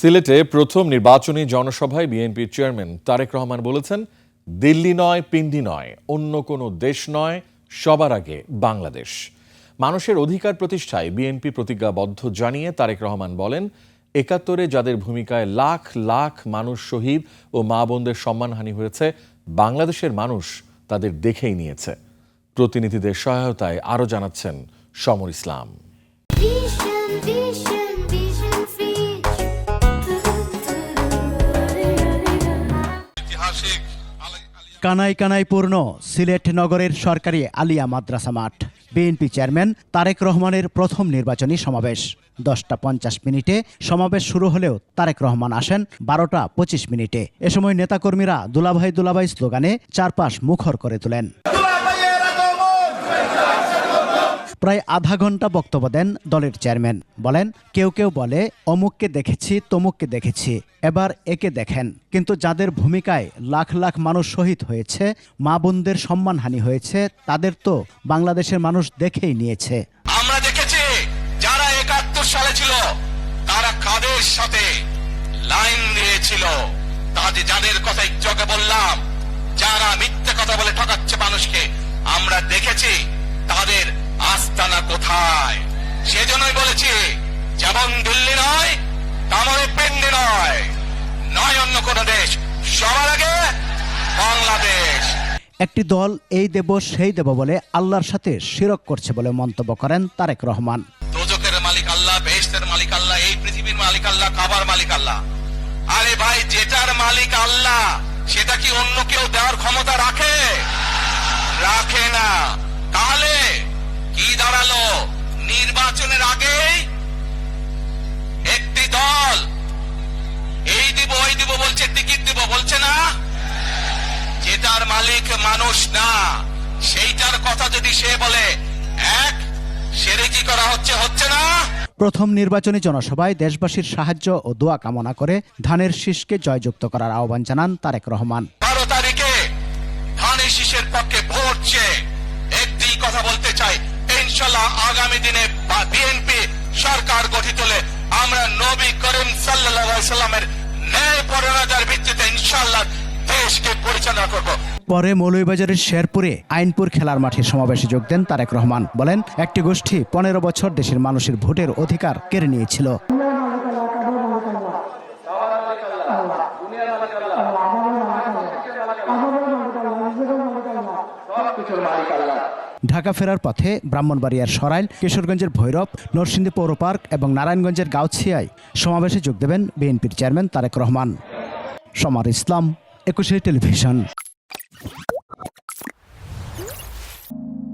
সিলেটে প্রথম নির্বাচনী জনসভায় বিএনপির চেয়ারম্যান তারেক রহমান বলেছেন, দিল্লি নয়, পিন্ডি নয়, অন্য কোনো দেশ নয়, সবার আগে বাংলাদেশ। মানুষের অধিকার প্রতিষ্ঠায় বিএনপি প্রতিজ্ঞাবদ্ধ জানিয়ে তারেক রহমান বলেন, ৭১-এ যাদের ভূমিকায় লাখ লাখ মানুষ শহীদ ও মা বোনদের সম্মানহানি হয়েছে, বাংলাদেশের মানুষ তাদের দেখেই নিয়েছে। প্রতিনিধিদের সহায়তায় আরও জানাচ্ছেন সমর ইসলাম। কানায় কানায় পূর্ণ সিলেট নগরের সরকারি আলিয়া মাদ্রাসা মাঠ। বিএনপি চেয়ারম্যান তারেক রহমানের প্রথম নির্বাচনী সমাবেশ। 10টা 50 মিনিটে সমাবেশ শুরু হলেও তারেক রহমান আসেন 12টা 25 মিনিটে। এ সময় নেতাকর্মীরা দুলাভাই দুলাভাই স্লোগানে চারপাশ মুখর করে তোলেন। প্রায় আধা ঘন্টা বক্তব্য দেন দলের চেয়ারম্যান। বলেন, কেউ কেউ বলে অমুককে দেখেছি, তমুককে দেখেছি, এবার একে দেখেন। কিন্তু যাদের ভূমিকায় লাখ লাখ মানুষ শহীদ হয়েছে, মা বোনদের সম্মানহানি হয়েছে, তাদের তো বাংলাদেশের মানুষ দেখেই নিয়েছে। আমরা দেখেছি যারা ৭১ সালে ছিল তারা কাদের সাথে লাইন দিয়েছিল। তাদের যাদের কথা একটু বললাম, যারা মিথ্যে কথা বলে ঠকাচ্ছে মানুষকে, আমরা দেখেছি তাদের আস্তানা কোথায়। সেজন্যই বলেছি, যেমন দিল্লি নয়, তেমন পিন্ডি নয়, নয় অন্য কোন দেশ, সবার আগে বাংলাদেশ। একটি দল এই দেব সেই দেব বলে আল্লাহর সাথে শিরক করছে বলে মন্তব্য করেন তারেক রহমান। দোজখের মালিক আল্লাহ, বেহেশতের মালিক আল্লাহ, এই পৃথিবীর মালিক আল্লাহ, কাবার মালিক আল্লাহ। আরে ভাই, যেটার মালিক আল্লাহ সেটা কি অন্য কেউ দেওয়ার ক্ষমতা রাখে? রাখে না। তাহলে কি দাঁড়ালো? নির্বাচনের আগে একটি দল এই দিব ওই দিব বলছে, টিকিট দিব বলছে না। যেটার মালিক মানুষ না, সেইটার কথা যদি সে বলে, এক শিরকি করা হচ্ছে না। প্রথম নির্বাচনী জনসভায় দেশবাসীর সাহায্য ও দোয়া কামনা করে ধানের শীষকে জয়যুক্ত করার আহ্বান জানান তারেক রহমান। 12 তারিখে ধানের শীষের পক্ষে ভোট চেয়ে একটি কথা বলতে চাই, ইনশাআল্লাহ আগামী দিনে বিএনপি সরকার গঠিত হলে আমরা নবী করিম সাল্লাল্লাহু আলাইহি সাল্লামের ন্যায় পরায়ণতার ভিত্তিতে ইনশাআল্লাহ দেশকে পরিচালনা করব। পরে মৌলভীবাজারের শেরপুরে আইনপুর খেলার মাঠে সমাবেশে যোগ দেন তারেক রহমান। বলেন, একটি গোষ্ঠী 15 বছর দেশের মানুষের ভোটের অধিকার কেড়ে নিয়েছিল। ঢাকা ফেরার পথে ব্রাহ্মণবাড়িয়ার সরাইল, কিশোরগঞ্জের ভৈরব, নরসিংদী পৌর পার্ক এবং নারায়ণগঞ্জের গাউছিয়ায় সমাবেশে যোগ দেবেন বিএনপির চেয়ারম্যান তারেক রহমান। সমর ইসলাম, 21 টেলিভিশন।